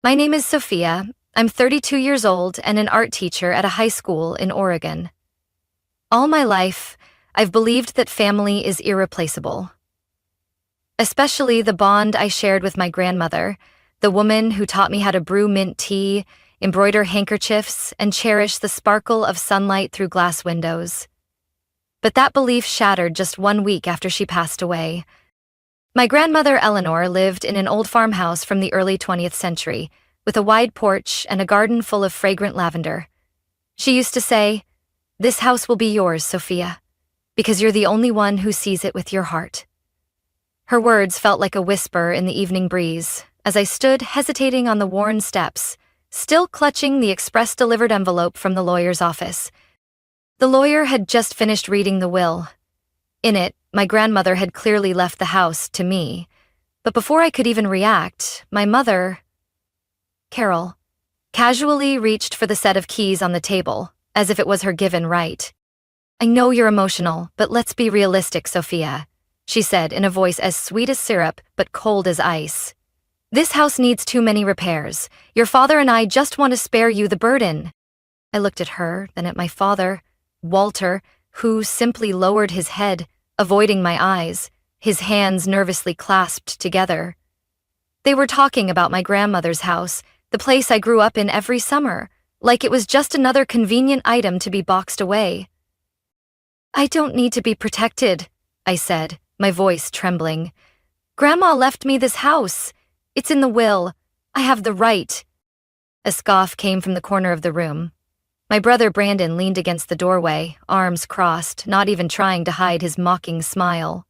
My name is Sophia. I'm 32 years old and an art teacher at a high school in Oregon. All my life, I've believed that family is irreplaceable. Especially the bond I shared with my grandmother, the woman who taught me how to brew mint tea, embroider handkerchiefs, and cherish the sparkle of sunlight through glass windows. But that belief shattered just 1 week after she passed away. My grandmother Eleanor lived in an old farmhouse from the early 20th century, with a wide porch and a garden full of fragrant lavender. She used to say, "This house will be yours, Sophia, because you're the only one who sees it with your heart." Her words felt like a whisper in the evening breeze, as I stood hesitating on the worn steps, still clutching the express-delivered envelope from the lawyer's office. The lawyer had just finished reading the will. In it, my grandmother had clearly left the house to me, but before I could even react, my mother, Carol, casually reached for the set of keys on the table, as if it was her given right. "I know you're emotional, but let's be realistic, Sophia," she said in a voice as sweet as syrup but cold as ice. "This house needs too many repairs. Your father and I just want to spare you the burden." I looked at her, then at my father, Walter, who simply lowered his head, avoiding my eyes, his hands nervously clasped together. They were talking about my grandmother's house, the place I grew up in every summer, like it was just another convenient item to be boxed away. "I don't need to be protected," I said, my voice trembling. "Grandma left me this house. It's in the will. I have the right." A scoff came from the corner of the room. My brother Brandon leaned against the doorway, arms crossed, not even trying to hide his mocking smile.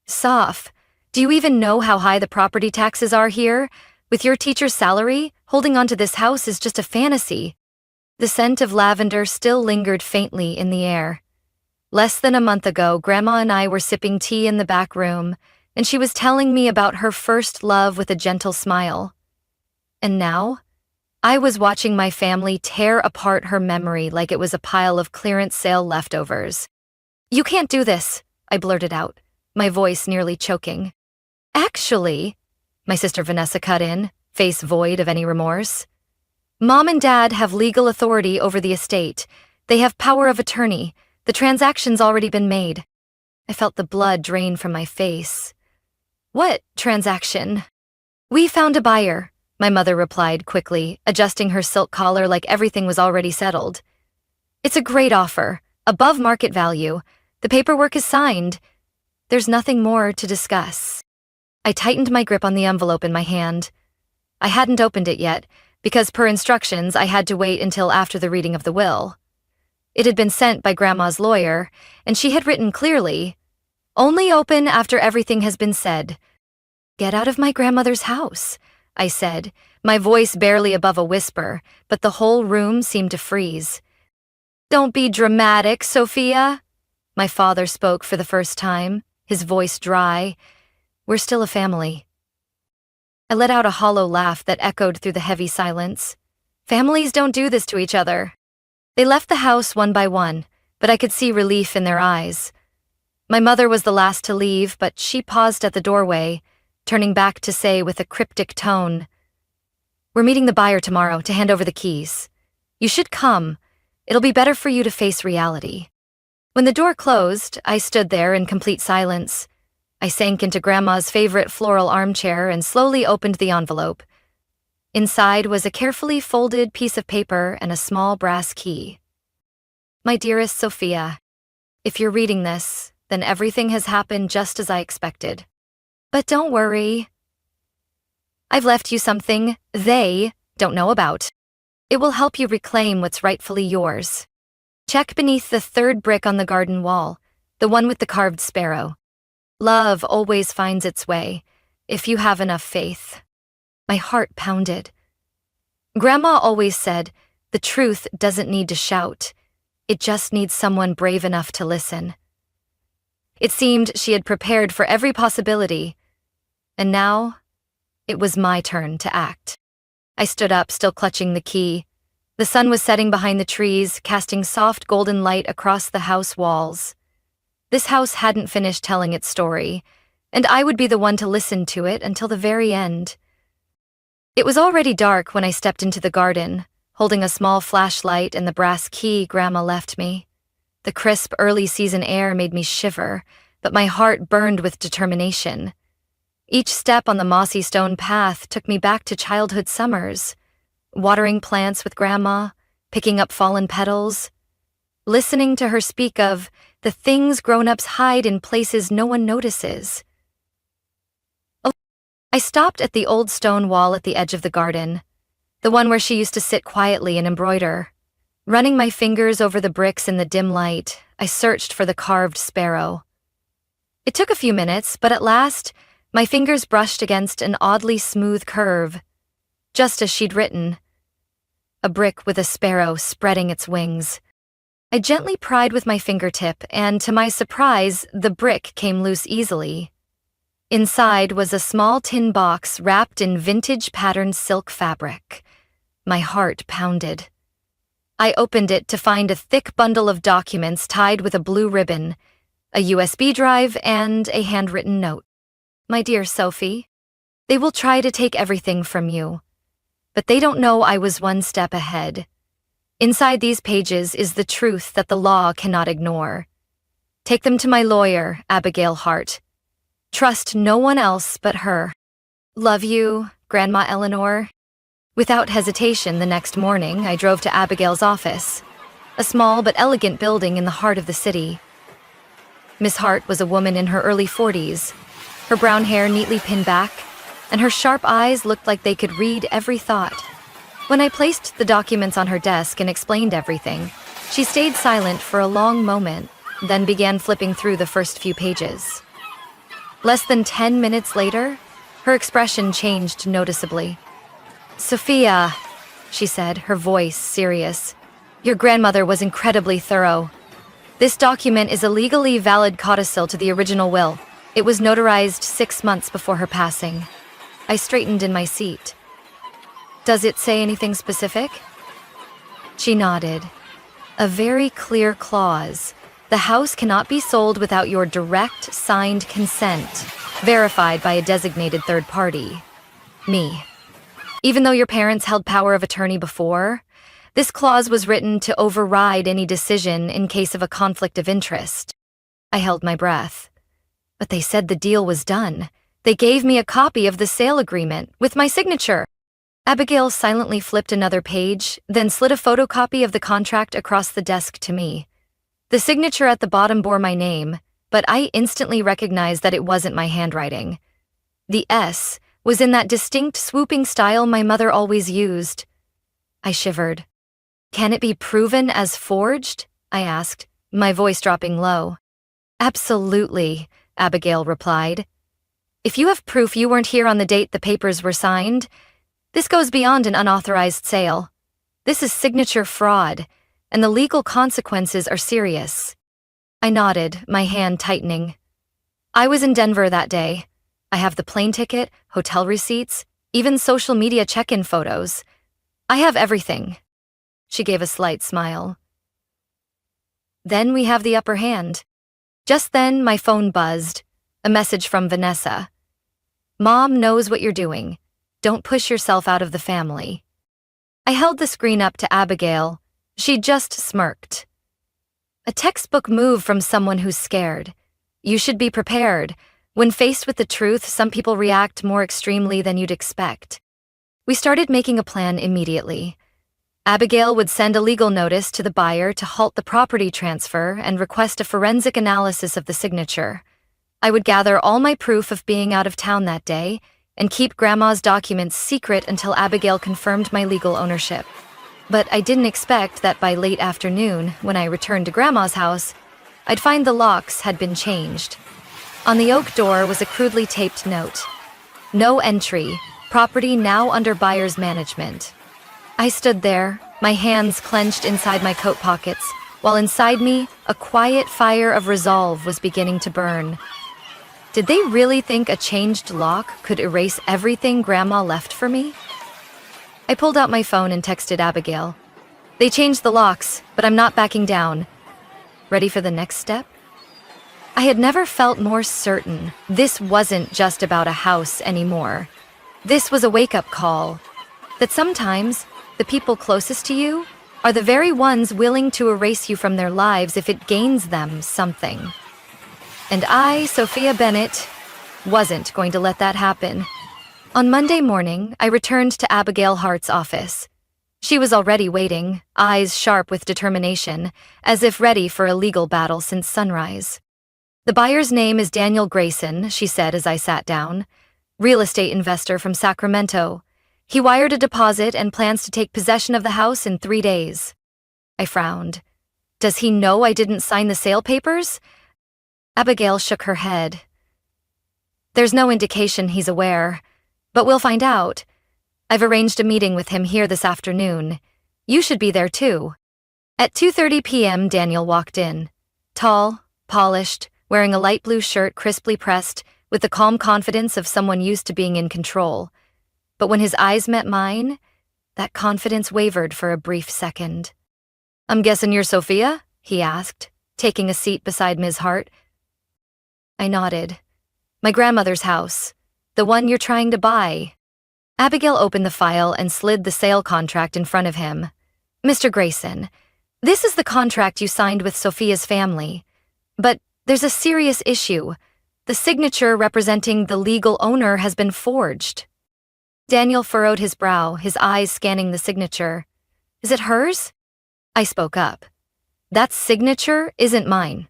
"Soph, do you even know how high the property taxes are here? With your teacher's salary, holding on to this house is just a fantasy." The scent of lavender still lingered faintly in the air. Less than a month ago, Grandma and I were sipping tea in the back room, and she was telling me about her first love with a gentle smile. And now, I was watching my family tear apart her memory like it was a pile of clearance sale leftovers. "You can't do this," I blurted out, my voice nearly choking. "Actually," my sister Vanessa cut in, face void of any remorse, "Mom and Dad have legal authority over the estate. They have power of attorney. The transaction's already been made." I felt the blood drain from my face. "What transaction?" "We found a buyer," my mother replied quickly, adjusting her silk collar like everything was already settled. "It's a great offer, above market value. The paperwork is signed. There's nothing more to discuss." I tightened my grip on the envelope in my hand. I hadn't opened it yet, because per instructions I had to wait until after the reading of the will. It had been sent by Grandma's lawyer, and she had written clearly, "Only open after everything has been said." "Get out of my grandmother's house," I said, my voice barely above a whisper, but the whole room seemed to freeze. "Don't be dramatic, Sophia." My father spoke for the first time, his voice dry. "We're still a family." I let out a hollow laugh that echoed through the heavy silence. Families don't do this to each other. They left the house one by one, but I could see relief in their eyes. My mother was the last to leave, but she paused at the doorway, turning back to say with a cryptic tone, "We're meeting the buyer tomorrow to hand over the keys. You should come. It'll be better for you to face reality." When the door closed, I stood there in complete silence. I sank into Grandma's favorite floral armchair and slowly opened the envelope. Inside was a carefully folded piece of paper and a small brass key. "My dearest Sophia, if you're reading this, then everything has happened just as I expected. But don't worry. I've left you something they don't know about. It will help you reclaim what's rightfully yours. Check beneath the third brick on the garden wall, the one with the carved sparrow. Love always finds its way, if you have enough faith." My heart pounded. Grandma always said, the truth doesn't need to shout. It just needs someone brave enough to listen. It seemed she had prepared for every possibility, and now it was my turn to act. I stood up, still clutching the key. The sun was setting behind the trees, casting soft golden light across the house walls. This house hadn't finished telling its story, and I would be the one to listen to it until the very end. It was already dark when I stepped into the garden, holding a small flashlight and the brass key Grandma left me. The crisp early-season air made me shiver, but my heart burned with determination. Each step on the mossy stone path took me back to childhood summers, watering plants with Grandma, picking up fallen petals, listening to her speak of the things grown-ups hide in places no one notices. I stopped at the old stone wall at the edge of the garden, the one where she used to sit quietly and embroider. Running my fingers over the bricks in the dim light, I searched for the carved sparrow. It took a few minutes, but at last, my fingers brushed against an oddly smooth curve, just as she'd written. A brick with a sparrow spreading its wings. I gently pried with my fingertip, and to my surprise, the brick came loose easily. Inside was a small tin box wrapped in vintage-patterned silk fabric. My heart pounded. I opened it to find a thick bundle of documents tied with a blue ribbon, a USB drive, and a handwritten note. My dear Sophie, they will try to take everything from you, but they don't know I was one step ahead. Inside these pages is the truth that the law cannot ignore. Take them to my lawyer, Abigail Hart. Trust no one else but her. Love you, Grandma Eleanor. Without hesitation, the next morning, I drove to Abigail's office, a small but elegant building in the heart of the city. Miss Hart was a woman in her early 40s, her brown hair neatly pinned back, and her sharp eyes looked like they could read every thought. When I placed the documents on her desk and explained everything, she stayed silent for a long moment, then began flipping through the first few pages. Less than 10 minutes later, her expression changed noticeably. Sophia, she said, her voice serious. Your grandmother was incredibly thorough. This document is a legally valid codicil to the original will. It was notarized 6 months before her passing. I straightened in my seat. Does it say anything specific? She nodded. A very clear clause. The house cannot be sold without your direct, signed consent, verified by a designated third party. Me. Even though your parents held power of attorney before, this clause was written to override any decision in case of a conflict of interest. I held my breath. But they said the deal was done. They gave me a copy of the sale agreement with my signature. Abigail silently flipped another page, then slid a photocopy of the contract across the desk to me. The signature at the bottom bore my name, but I instantly recognized that it wasn't my handwriting. The S was in that distinct swooping style my mother always used. I shivered. Can it be proven as forged? I asked, my voice dropping low. Absolutely, Abigail replied. If you have proof you weren't here on the date the papers were signed, this goes beyond an unauthorized sale. This is signature fraud, and the legal consequences are serious. I nodded, my hand tightening. I was in Denver that day. I have the plane ticket, hotel receipts, even social media check-in photos. I have everything. She gave a slight smile. Then we have the upper hand. Just then, my phone buzzed. A message from Vanessa. Mom knows what you're doing. Don't push yourself out of the family. I held the screen up to Abigail. She just smirked. A textbook move from someone who's scared. You should be prepared. When faced with the truth, some people react more extremely than you'd expect. We started making a plan immediately. Abigail would send a legal notice to the buyer to halt the property transfer and request a forensic analysis of the signature. I would gather all my proof of being out of town that day and keep Grandma's documents secret until Abigail confirmed my legal ownership. But I didn't expect that by late afternoon, when I returned to Grandma's house, I'd find the locks had been changed. On the oak door was a crudely taped note. No entry. Property now under buyer's management. I stood there, my hands clenched inside my coat pockets, while inside me, a quiet fire of resolve was beginning to burn. Did they really think a changed lock could erase everything Grandma left for me? I pulled out my phone and texted Abigail. They changed the locks, but I'm not backing down. Ready for the next step? I had never felt more certain this wasn't just about a house anymore. This was a wake-up call, that sometimes the people closest to you are the very ones willing to erase you from their lives if it gains them something. And I, Sophia Bennett, wasn't going to let that happen. On Monday morning, I returned to Abigail Hart's office. She was already waiting, eyes sharp with determination, as if ready for a legal battle since sunrise. "The buyer's name is Daniel Grayson," she said as I sat down. "Real estate investor from Sacramento. He wired a deposit and plans to take possession of the house in 3 days." I frowned. "Does he know I didn't sign the sale papers?" Abigail shook her head. "There's no indication he's aware, but we'll find out. I've arranged a meeting with him here this afternoon. You should be there too." At 2:30 p.m., Daniel walked in. Tall, polished, wearing a light blue shirt crisply pressed, with the calm confidence of someone used to being in control. But when his eyes met mine, that confidence wavered for a brief second. "I'm guessing you're Sophia?" he asked, taking a seat beside Ms. Hart. I nodded. "My grandmother's house. The one you're trying to buy." Abigail opened the file and slid the sale contract in front of him. "Mr. Grayson, this is the contract you signed with Sophia's family. But there's a serious issue. The signature representing the legal owner has been forged." Daniel furrowed his brow, his eyes scanning the signature. "Is it hers?" I spoke up. "That signature isn't mine.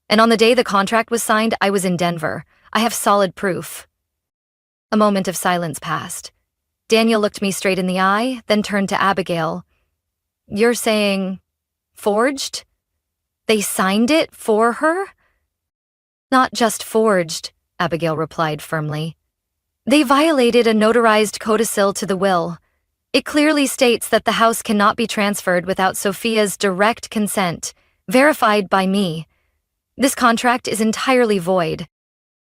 And on the day the contract was signed, I was in Denver. I have solid proof." A moment of silence passed. Daniel looked me straight in the eye, then turned to Abigail. "You're saying forged? They signed it for her?" "Not just forged," Abigail replied firmly. "They violated a notarized codicil to the will. It clearly states that the house cannot be transferred without Sophia's direct consent, verified by me. This contract is entirely void."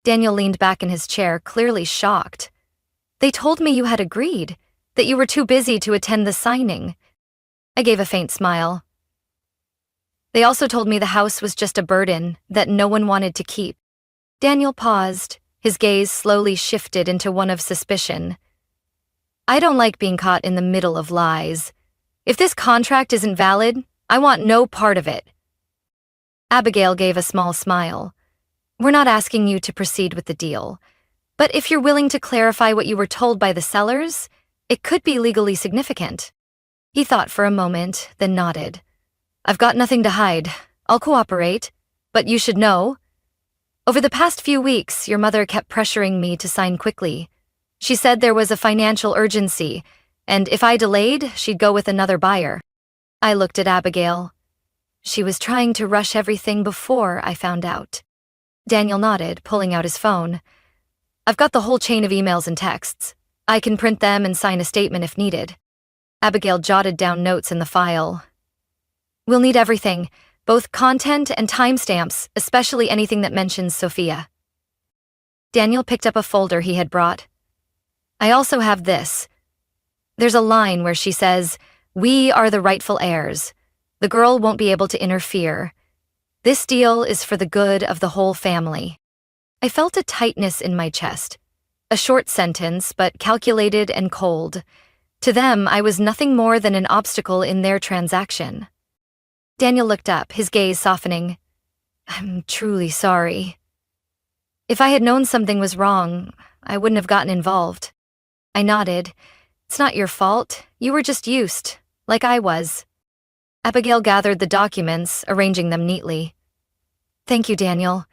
Daniel leaned back in his chair, clearly shocked. "They told me you had agreed, that you were too busy to attend the signing." I gave a faint smile. "They also told me the house was just a burden that no one wanted to keep." Daniel paused, his gaze slowly shifted into one of suspicion. "I don't like being caught in the middle of lies. If this contract isn't valid, I want no part of it." Abigail gave a small smile. "We're not asking you to proceed with the deal. But if you're willing to clarify what you were told by the sellers, it could be legally significant." He thought for a moment, then nodded. "I've got nothing to hide. I'll cooperate. But you should know. Over the past few weeks, your mother kept pressuring me to sign quickly. She said there was a financial urgency, and if I delayed, she'd go with another buyer." I looked at Abigail. She was trying to rush everything before I found out. Daniel nodded, pulling out his phone. "I've got the whole chain of emails and texts. I can print them and sign a statement if needed." Abigail jotted down notes in the file. "We'll need everything, both content and timestamps, especially anything that mentions Sophia." Daniel picked up a folder he had brought. "I also have this. There's a line where she says, 'We are the rightful heirs. The girl won't be able to interfere. This deal is for the good of the whole family.'" I felt a tightness in my chest. A short sentence, but calculated and cold. To them, I was nothing more than an obstacle in their transaction. Daniel looked up, his gaze softening. "I'm truly sorry. If I had known something was wrong, I wouldn't have gotten involved." I nodded. "It's not your fault. You were just used, like I was." Abigail gathered the documents, arranging them neatly. "Thank you, Daniel.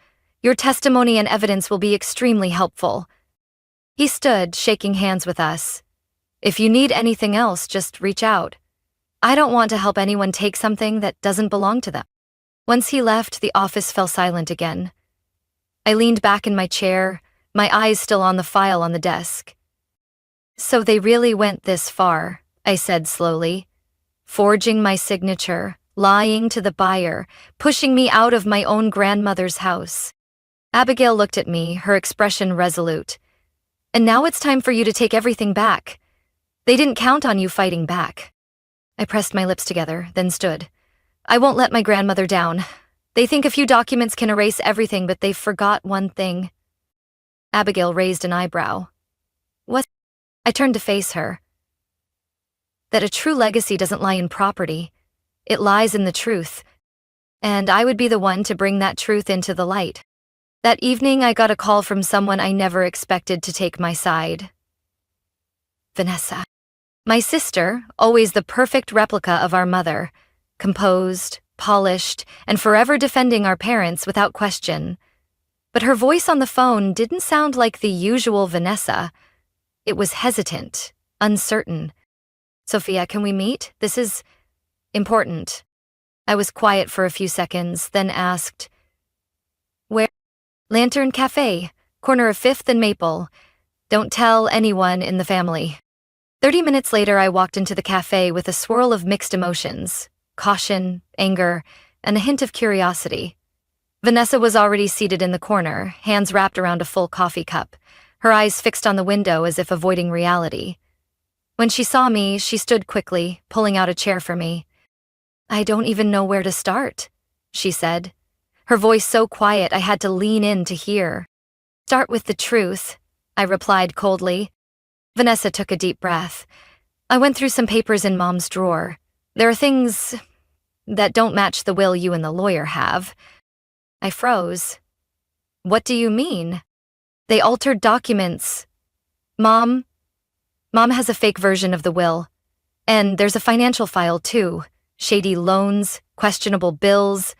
Your testimony and evidence will be extremely helpful." He stood, shaking hands with us. "If you need anything else, just reach out. I don't want to help anyone take something that doesn't belong to them." Once he left, the office fell silent again. I leaned back in my chair, my eyes still on the file on the desk. "So they really went this far," I said slowly. "Forging my signature, lying to the buyer, pushing me out of my own grandmother's house." Abigail looked at me, her expression resolute. "And now it's time for you to take everything back. They didn't count on you fighting back." I pressed my lips together, then stood. "I won't let my grandmother down. They think a few documents can erase everything, but they forgot one thing." Abigail raised an eyebrow. "What?" I turned to face her. That a true legacy doesn't lie in property. It lies in the truth. And I would be the one to bring that truth into the light. That evening, I got a call from someone I never expected to take my side. Vanessa. My sister, always the perfect replica of our mother, composed, polished, and forever defending our parents without question. But her voice on the phone didn't sound like the usual Vanessa. It was hesitant, uncertain. Sophia, can we meet? This is important. I was quiet for a few seconds, then asked, Where? Lantern Cafe, corner of 5th and Maple. Don't tell anyone in the family. 30 minutes later, I walked into the cafe with a swirl of mixed emotions, caution, anger, and a hint of curiosity. Vanessa was already seated in the corner, hands wrapped around a full coffee cup, her eyes fixed on the window as if avoiding reality. When she saw me, she stood quickly, pulling out a chair for me. I don't even know where to start, she said, her voice so quiet I had to lean in to hear. Start with the truth, I replied coldly. Vanessa took a deep breath. I went through some papers in Mom's drawer. There are things that don't match the will you and the lawyer have. I froze. What do you mean? They altered documents. Mom has a fake version of the will. And there's a financial file too. Shady loans, questionable bills.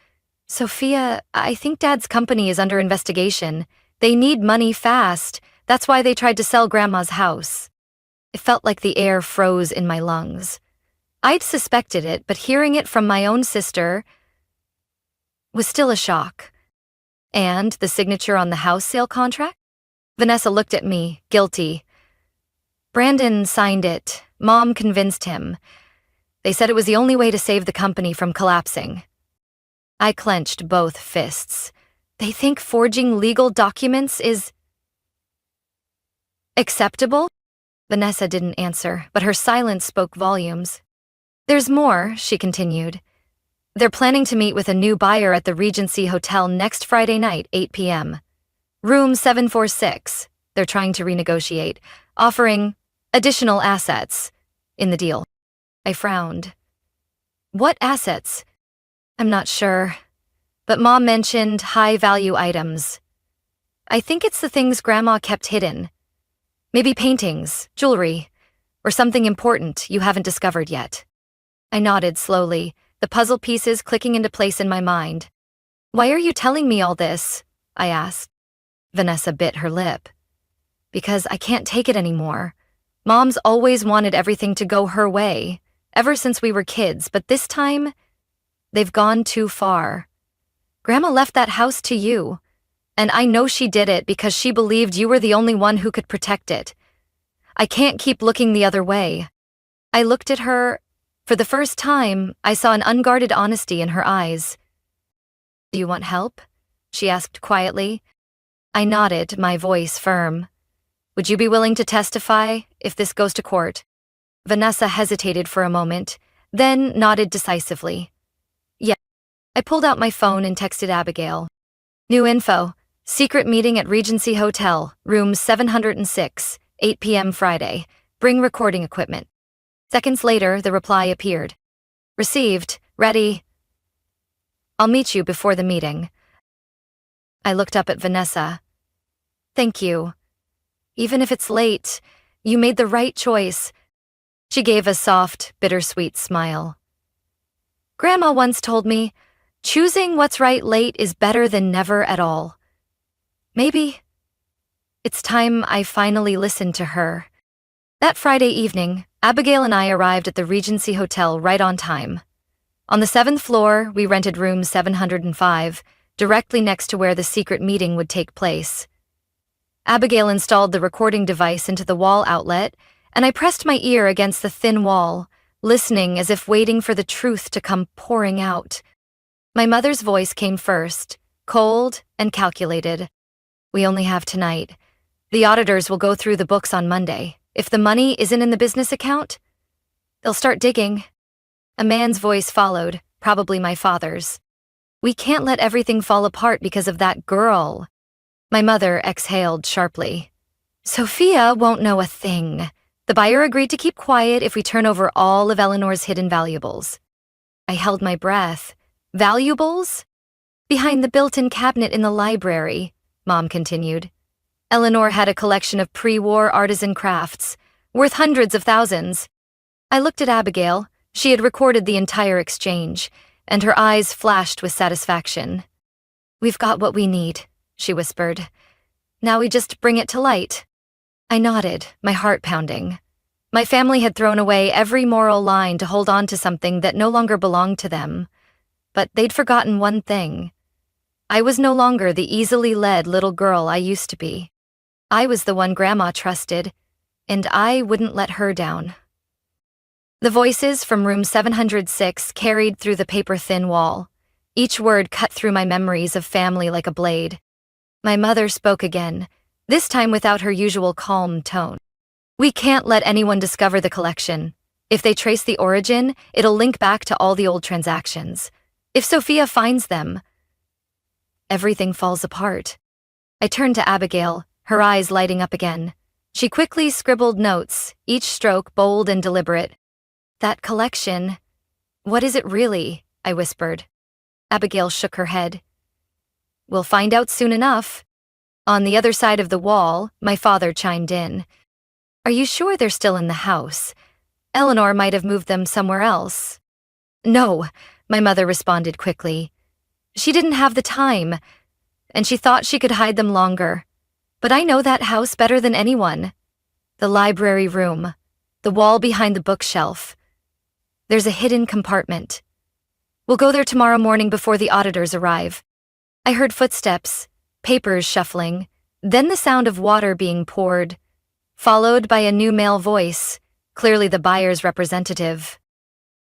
Sophia, I think Dad's company is under investigation. They need money fast. That's why they tried to sell Grandma's house. It felt like the air froze in my lungs. I'd suspected it, but hearing it from my own sister was still a shock. And the signature on the house sale contract? Vanessa looked at me, guilty. Brandon signed it. Mom convinced him. They said it was the only way to save the company from collapsing. I clenched both fists. They think forging legal documents is acceptable? Vanessa didn't answer, but her silence spoke volumes. There's more, she continued. They're planning to meet with a new buyer at the Regency Hotel next Friday night, 8 p.m. Room 746. They're trying to renegotiate, offering additional assets in the deal. I frowned. What assets? I'm not sure, but Mom mentioned high-value items. I think it's the things Grandma kept hidden. Maybe paintings, jewelry, or something important you haven't discovered yet. I nodded slowly, the puzzle pieces clicking into place in my mind. Why are you telling me all this? I asked. Vanessa bit her lip. Because I can't take it anymore. Mom's always wanted everything to go her way, ever since we were kids, but this time, they've gone too far. Grandma left that house to you, and I know she did it because she believed you were the only one who could protect it. I can't keep looking the other way. I looked at her. For the first time, I saw an unguarded honesty in her eyes. Do you want help? She asked quietly. I nodded, my voice firm. Would you be willing to testify if this goes to court? Vanessa hesitated for a moment, then nodded decisively. Yeah. I pulled out my phone and texted Abigail. New info. Secret meeting at Regency Hotel, room 706, 8 p.m. Friday. Bring recording equipment. Seconds later, the reply appeared. Received. Ready. I'll meet you before the meeting. I looked up at Vanessa. Thank you. Even if it's late, you made the right choice. She gave a soft, bittersweet smile. Grandma once told me, choosing what's right late is better than never at all. Maybe it's time I finally listened to her. That Friday evening, Abigail and I arrived at the Regency Hotel right on time. On the 7th floor, we rented room 705, directly next to where the secret meeting would take place. Abigail installed the recording device into the wall outlet, and I pressed my ear against the thin wall, listening as if waiting for the truth to come pouring out. My mother's voice came first, cold and calculated. We only have tonight. The auditors will go through the books on Monday. If the money isn't in the business account, they'll start digging. A man's voice followed, probably my father's. We can't let everything fall apart because of that girl. My mother exhaled sharply. Sophia won't know a thing. The buyer agreed to keep quiet if we turn over all of Eleanor's hidden valuables. I held my breath. Valuables? Behind the built-in cabinet in the library, Mom continued. Eleanor had a collection of pre-war artisan crafts, worth hundreds of thousands. I looked at Abigail. She had recorded the entire exchange, and her eyes flashed with satisfaction. "We've got what we need," she whispered. "Now we just bring it to light." I nodded, my heart pounding. My family had thrown away every moral line to hold on to something that no longer belonged to them. But they'd forgotten one thing. I was no longer the easily led little girl I used to be. I was the one Grandma trusted, and I wouldn't let her down. The voices from room 706 carried through the paper-thin wall. Each word cut through my memories of family like a blade. My mother spoke again, this time without her usual calm tone. "We can't let anyone discover the collection. If they trace the origin, it'll link back to all the old transactions. If Sophia finds them, everything falls apart." I turned to Abigail, her eyes lighting up again. She quickly scribbled notes, each stroke bold and deliberate. "That collection, what is it really?" I whispered. Abigail shook her head. "We'll find out soon enough." On the other side of the wall, my father chimed in. "Are you sure they're still in the house? Eleanor might have moved them somewhere else." "No," my mother responded quickly. "She didn't have the time, and she thought she could hide them longer. But I know that house better than anyone. The library room, the wall behind the bookshelf. There's a hidden compartment. We'll go there tomorrow morning before the auditors arrive." I heard footsteps, papers shuffling, then the sound of water being poured, followed by a new male voice, clearly the buyer's representative.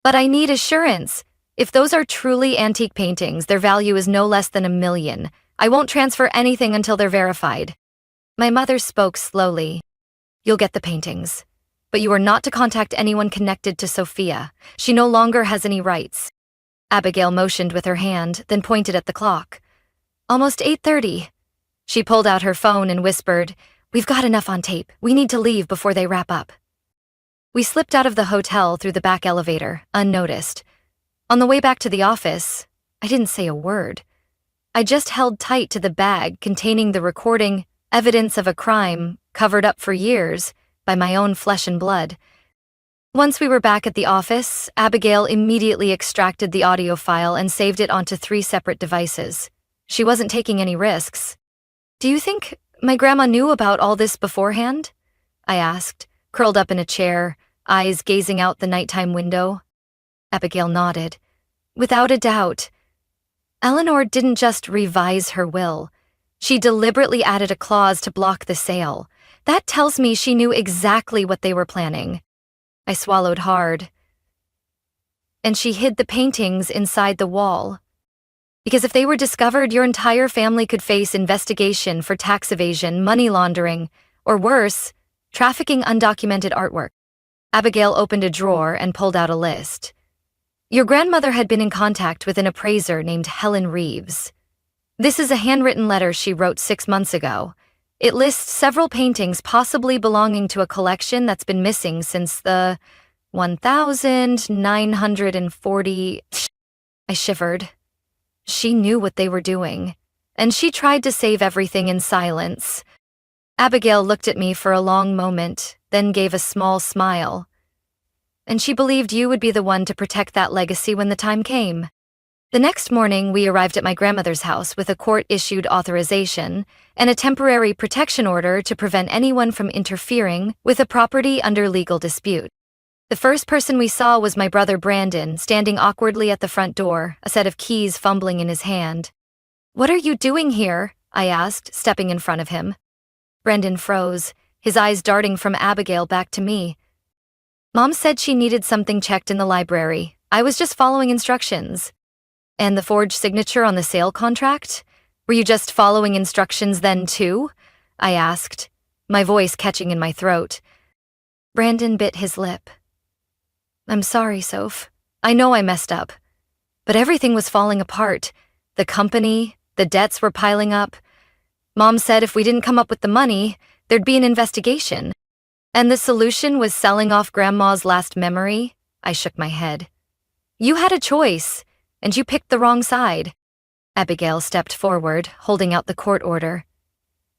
"But I need assurance. If those are truly antique paintings, their value is no less than $1 million. I won't transfer anything until they're verified." My mother spoke slowly. "You'll get the paintings, but you are not to contact anyone connected to Sophia. She no longer has any rights." Abigail motioned with her hand, then pointed at the clock. "Almost 8:30. She pulled out her phone and whispered, "We've got enough on tape. We need to leave before they wrap up." We slipped out of the hotel through the back elevator, unnoticed. On the way back to the office, I didn't say a word. I just held tight to the bag containing the recording, evidence of a crime covered up for years by my own flesh and blood. Once we were back at the office, Abigail immediately extracted the audio file and saved it onto 3 separate devices. She wasn't taking any risks. "Do you think my grandma knew about all this beforehand?" I asked, curled up in a chair, eyes gazing out the nighttime window. Abigail nodded. "Without a doubt. Eleanor didn't just revise her will. She deliberately added a clause to block the sale. That tells me she knew exactly what they were planning." I swallowed hard. "And she hid the paintings inside the wall. Because if they were discovered, your entire family could face investigation for tax evasion, money laundering, or worse, trafficking undocumented artwork." Abigail opened a drawer and pulled out a list. "Your grandmother had been in contact with an appraiser named Helen Reeves. This is a handwritten letter she wrote 6 months ago. It lists several paintings possibly belonging to a collection that's been missing since the 1940. I shivered. She knew what they were doing, and she tried to save everything in silence. Abigail looked at me for a long moment, then gave a small smile. "And she believed you would be the one to protect that legacy when the time came." The next morning, we arrived at my grandmother's house with a court-issued authorization and a temporary protection order to prevent anyone from interfering with a property under legal dispute. The first person we saw was my brother Brandon, standing awkwardly at the front door, a set of keys fumbling in his hand. "What are you doing here?" I asked, stepping in front of him. Brandon froze, his eyes darting from Abigail back to me. "Mom said she needed something checked in the library. I was just following instructions." "And the forged signature on the sale contract? Were you just following instructions then too?" I asked, my voice catching in my throat. Brandon bit his lip. "I'm sorry, Soph. I know I messed up. But everything was falling apart. The company, the debts were piling up. Mom said if we didn't come up with the money, there'd be an investigation." And the solution was selling off Grandma's last memory? I shook my head. You had a choice, and you picked the wrong side. Abigail stepped forward, holding out the court order.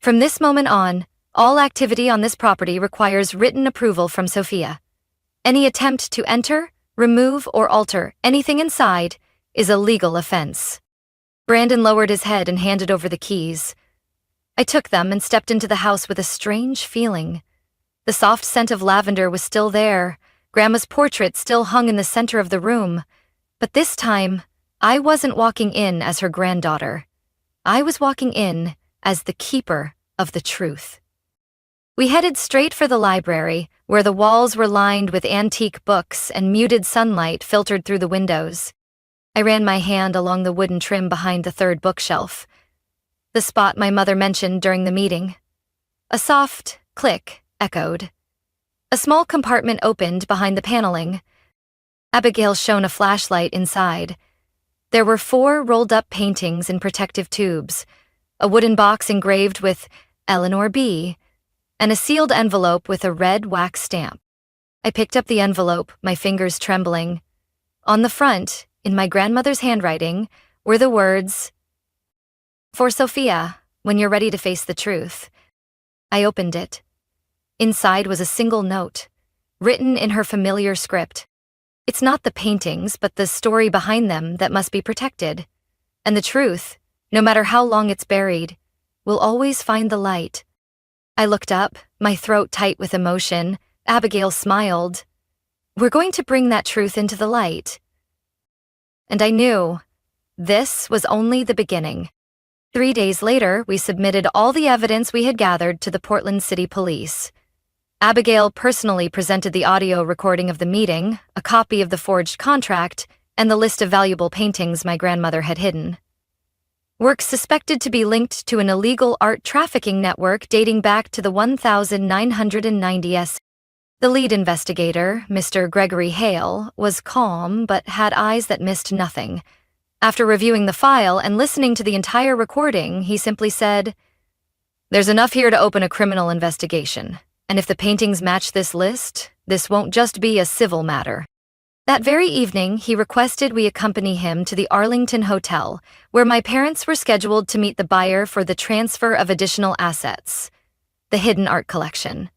From this moment on, all activity on this property requires written approval from Sophia. Any attempt to enter, remove, or alter anything inside is a legal offense. Brandon lowered his head and handed over the keys. I took them and stepped into the house with a strange feeling. The soft scent of lavender was still there, Grandma's portrait still hung in the center of the room, but this time, I wasn't walking in as her granddaughter. I was walking in as the keeper of the truth. We headed straight for the library, where the walls were lined with antique books and muted sunlight filtered through the windows. I ran my hand along the wooden trim behind the third bookshelf, the spot my mother mentioned during the meeting. A soft click echoed. A small compartment opened behind the paneling. Abigail shone a flashlight inside. There were 4 rolled-up paintings in protective tubes, a wooden box engraved with Eleanor B., and a sealed envelope with a red wax stamp. I picked up the envelope, my fingers trembling. On the front, in my grandmother's handwriting, were the words, "For Sophia, when you're ready to face the truth." I opened it. Inside was a single note, written in her familiar script. It's not the paintings, but the story behind them that must be protected. And the truth, no matter how long it's buried, will always find the light. I looked up, my throat tight with emotion. Abigail smiled. We're going to bring that truth into the light. And I knew this was only the beginning. 3 days later, we submitted all the evidence we had gathered to the Portland City Police. Abigail personally presented the audio recording of the meeting, a copy of the forged contract, and the list of valuable paintings my grandmother had hidden. Work suspected to be linked to an illegal art trafficking network dating back to the 1990s. The lead investigator, Mr. Gregory Hale, was calm but had eyes that missed nothing. After reviewing the file and listening to the entire recording, he simply said, "There's enough here to open a criminal investigation, and if the paintings match this list, this won't just be a civil matter." That very evening, he requested we accompany him to the Arlington Hotel, where my parents were scheduled to meet the buyer for the transfer of additional assets, the hidden art collection.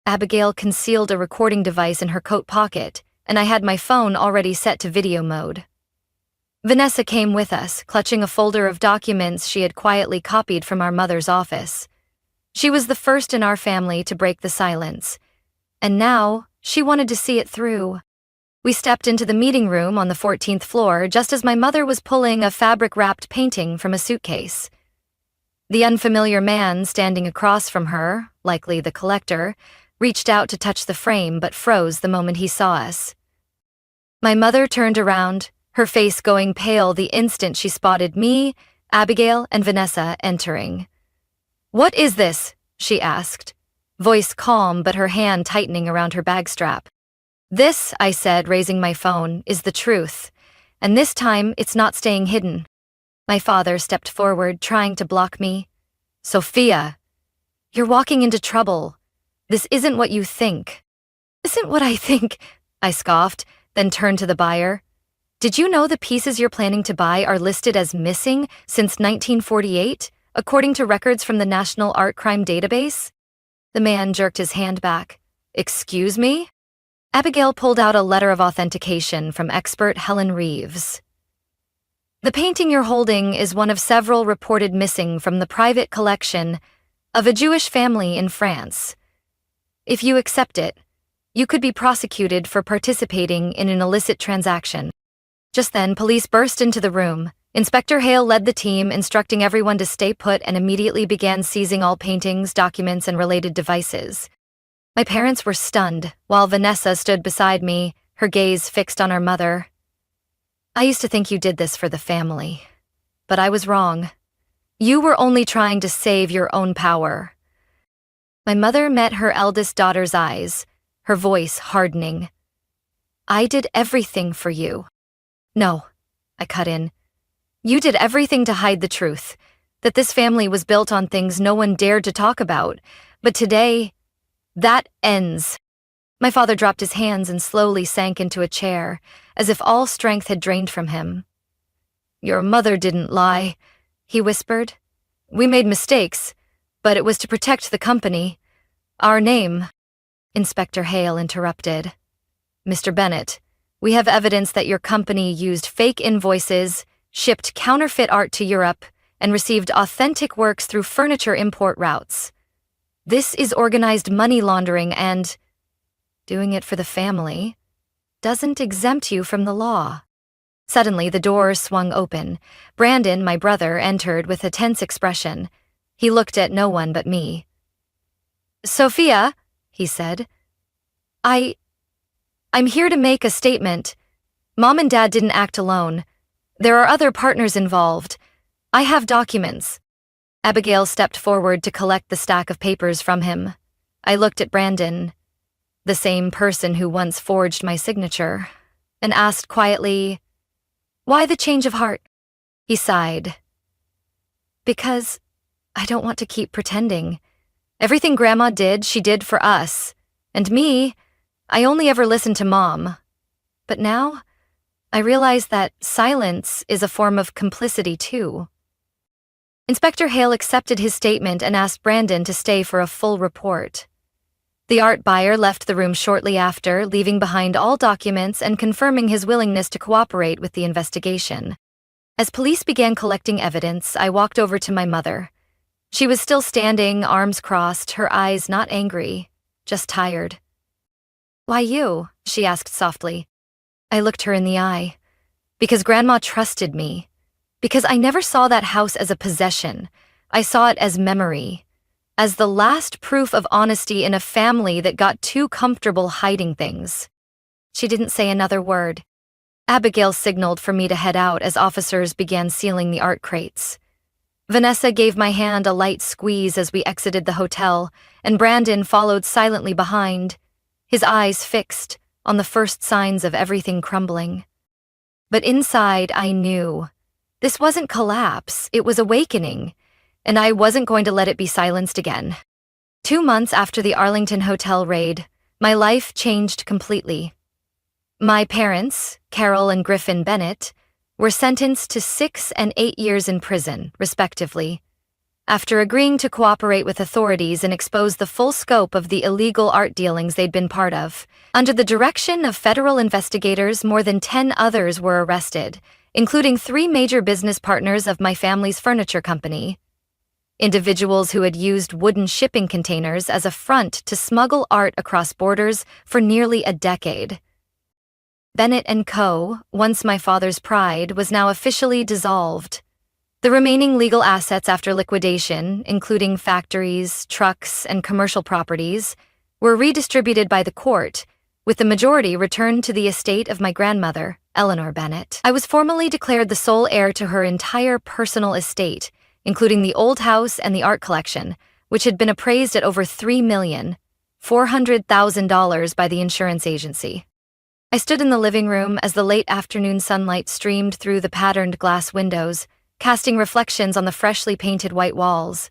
Abigail concealed a recording device in her coat pocket, and I had my phone already set to video mode. Vanessa came with us, clutching a folder of documents she had quietly copied from our mother's office. She was the first in our family to break the silence, and now she wanted to see it through. We stepped into the meeting room on the 14th floor just as my mother was pulling a fabric-wrapped painting from a suitcase. The unfamiliar man standing across from her, likely the collector, reached out to touch the frame but froze the moment he saw us. My mother turned around, her face going pale the instant she spotted me, Abigail, and Vanessa entering. "What is this?" she asked, voice calm but her hand tightening around her bag strap. "This," I said, raising my phone, "is the truth, and this time it's not staying hidden." My father stepped forward, trying to block me. "Sophia, you're walking into trouble. This isn't what you think." "Isn't what I think," I scoffed, then turned to the buyer. "Did you know the pieces you're planning to buy are listed as missing since 1948, according to records from the National Art Crime Database?" The man jerked his hand back. "Excuse me?" Abigail pulled out a letter of authentication from expert Helen Reeves. "The painting you're holding is one of several reported missing from the private collection of a Jewish family in France. If you accept it, you could be prosecuted for participating in an illicit transaction." Just then, police burst into the room. Inspector Hale led the team, instructing everyone to stay put, and immediately began seizing all paintings, documents, and related devices. My parents were stunned, while Vanessa stood beside me, her gaze fixed on our mother. "I used to think you did this for the family, but I was wrong. You were only trying to save your own power." My mother met her eldest daughter's eyes, her voice hardening. "I did everything for you." "No," I cut in. "You did everything to hide the truth, that this family was built on things no one dared to talk about, but today, That ends. My father dropped his hands and slowly sank into a chair, as if all strength had drained from him. Your mother didn't lie, he whispered. We made mistakes, but it was to protect the company. Our name. Inspector Hale interrupted. Mr. Bennett, we have evidence that your company used fake invoices, shipped counterfeit art to Europe, and received authentic works through furniture import routes. This is organized money laundering and doing it for the family doesn't exempt you from the law. Suddenly, the doors swung open. Brandon, my brother, entered with a tense expression. He looked at no one but me. Sophia, he said, I'm here to make a statement. Mom and Dad didn't act alone. There are other partners involved. I have documents. Abigail stepped forward to collect the stack of papers from him. I looked at Brandon, the same person who once forged my signature, and asked quietly, Why the change of heart? He sighed. Because I don't want to keep pretending. Everything Grandma did, she did for us. And me, I only ever listened to Mom. But now, I realize that silence is a form of complicity too. Inspector Hale accepted his statement and asked Brandon to stay for a full report. The art buyer left the room shortly after, leaving behind all documents and confirming his willingness to cooperate with the investigation. As police began collecting evidence, I walked over to my mother. She was still standing, arms crossed, her eyes not angry, just tired. Why you? She asked softly. I looked her in the eye. Because Grandma trusted me. Because I never saw that house as a possession. I saw it as memory. As the last proof of honesty in a family that got too comfortable hiding things. She didn't say another word. Abigail signaled for me to head out as officers began sealing the art crates. Vanessa gave my hand a light squeeze as we exited the hotel, and Brandon followed silently behind, his eyes fixed on the first signs of everything crumbling. But inside, I knew. This wasn't collapse, it was awakening, and I wasn't going to let it be silenced again. 2 months after the Arlington Hotel raid, my life changed completely. My parents, Carol and Griffin Bennett, were sentenced to 6 and 8 years in prison, respectively, after agreeing to cooperate with authorities and expose the full scope of the illegal art dealings they'd been part of. Under the direction of federal investigators, more than 10 others were arrested, including 3 major business partners of my family's furniture company. Individuals who had used wooden shipping containers as a front to smuggle art across borders for nearly a decade. Bennett & Co., once my father's pride, was now officially dissolved. The remaining legal assets after liquidation, including factories, trucks, and commercial properties, were redistributed by the court, with the majority returned to the estate of my grandmother, Eleanor Bennett. I was formally declared the sole heir to her entire personal estate, including the old house and the art collection, which had been appraised at over $3,400,000 by the insurance agency. I stood in the living room as the late afternoon sunlight streamed through the patterned glass windows, casting reflections on the freshly painted white walls.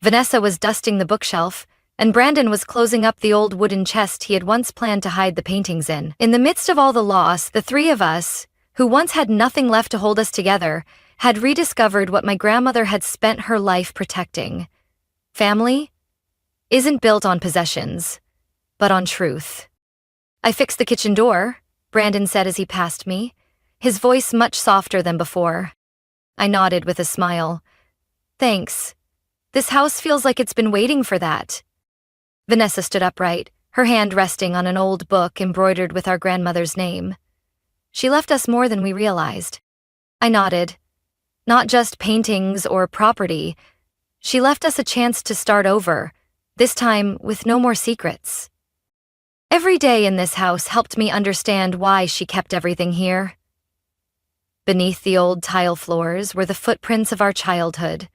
Vanessa was dusting the bookshelf, and Brandon was closing up the old wooden chest he had once planned to hide the paintings in. In the midst of all the loss, the 3 of us, who once had nothing left to hold us together, had rediscovered what my grandmother had spent her life protecting. Family isn't built on possessions, but on truth. I fixed the kitchen door, Brandon said as he passed me, his voice much softer than before. I nodded with a smile. Thanks. This house feels like it's been waiting for that. Vanessa stood upright, her hand resting on an old book embroidered with our grandmother's name. She left us more than we realized. I nodded. Not just paintings or property. She left us a chance to start over, this time with no more secrets. Every day in this house helped me understand why she kept everything here. Beneath the old tile floors were the footprints of our childhood.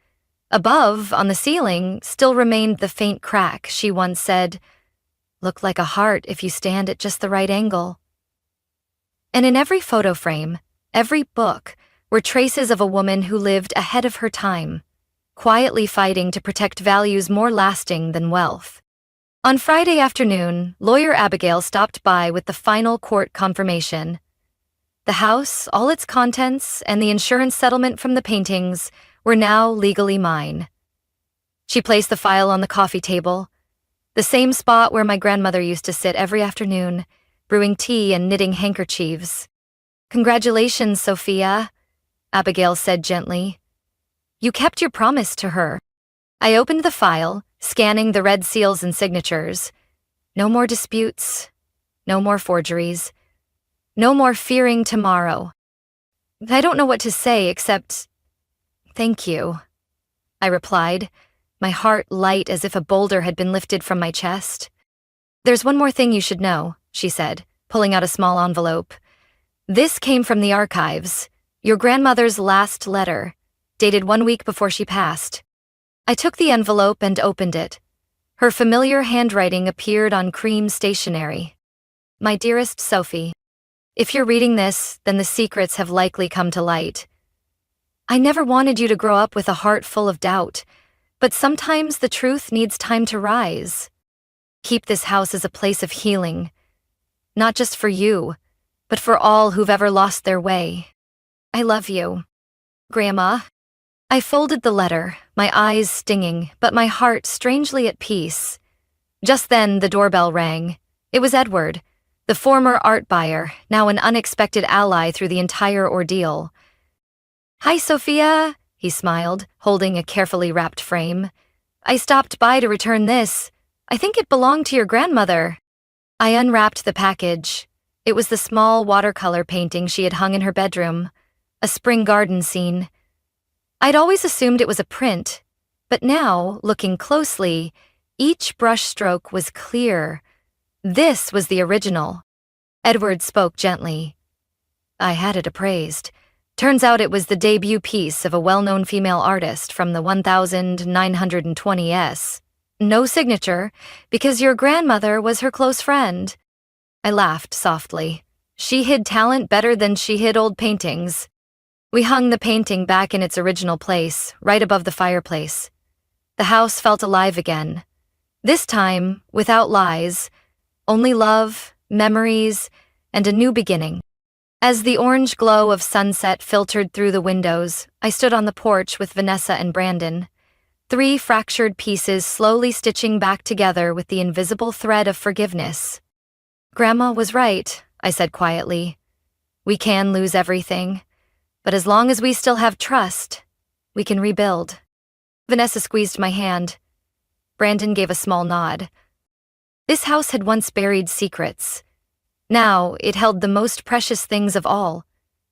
Above, on the ceiling, still remained the faint crack she once said, "Looked like a heart if you stand at just the right angle." And in every photo frame, every book, were traces of a woman who lived ahead of her time, quietly fighting to protect values more lasting than wealth. On Friday afternoon, lawyer Abigail stopped by with the final court confirmation. The house, all its contents, and the insurance settlement from the paintings were now legally mine. She placed the file on the coffee table, the same spot where my grandmother used to sit every afternoon, brewing tea and knitting handkerchiefs. "Congratulations, Sophia," Abigail said gently. "You kept your promise to her." I opened the file, scanning the red seals and signatures. No more disputes, no more forgeries, no more fearing tomorrow. I don't know what to say except, "Thank you," I replied, my heart light as if a boulder had been lifted from my chest. "There's one more thing you should know," she said, pulling out a small envelope. "This came from the archives, your grandmother's last letter, dated 1 week before she passed." I took the envelope and opened it. Her familiar handwriting appeared on cream stationery. "My dearest Sophie, if you're reading this, then the secrets have likely come to light. I never wanted you to grow up with a heart full of doubt, but sometimes the truth needs time to rise. Keep this house as a place of healing, not just for you, but for all who've ever lost their way. I love you, Grandma." I folded the letter, my eyes stinging, but my heart strangely at peace. Just then, the doorbell rang. It was Edward, the former art buyer, now an unexpected ally through the entire ordeal. "Hi, Sophia," he smiled, holding a carefully wrapped frame. "I stopped by to return this. I think it belonged to your grandmother." I unwrapped the package. It was the small watercolor painting she had hung in her bedroom, a spring garden scene. I'd always assumed it was a print, but now, looking closely, each brushstroke was clear. This was the original. Edward spoke gently. "I had it appraised. Turns out it was the debut piece of a well-known female artist from the 1920s. No signature, because your grandmother was her close friend." I laughed softly. She hid talent better than she hid old paintings. We hung the painting back in its original place, right above the fireplace. The house felt alive again. This time, without lies, only love, memories, and a new beginning. As the orange glow of sunset filtered through the windows, I stood on the porch with Vanessa and Brandon, 3 fractured pieces slowly stitching back together with the invisible thread of forgiveness. "Grandma was right," I said quietly. "We can lose everything, but as long as we still have trust, we can rebuild." Vanessa squeezed my hand. Brandon gave a small nod. This house had once buried secrets. Now it held the most precious things of all: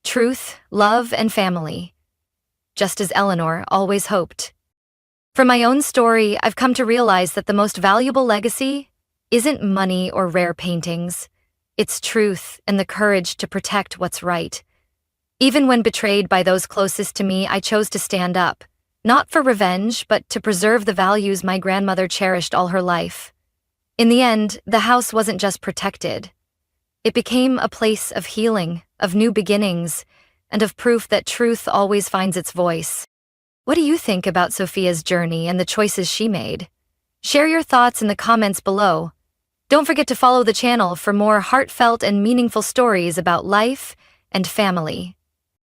truth, love, and family. Just as Eleanor always hoped. From my own story, I've come to realize that the most valuable legacy isn't money or rare paintings. It's truth and the courage to protect what's right. Even when betrayed by those closest to me, I chose to stand up, not for revenge, but to preserve the values my grandmother cherished all her life. In the end, the house wasn't just protected. It became a place of healing, of new beginnings, and of proof that truth always finds its voice. What do you think about Sophia's journey and the choices she made? Share your thoughts in the comments below. Don't forget to follow the channel for more heartfelt and meaningful stories about life and family.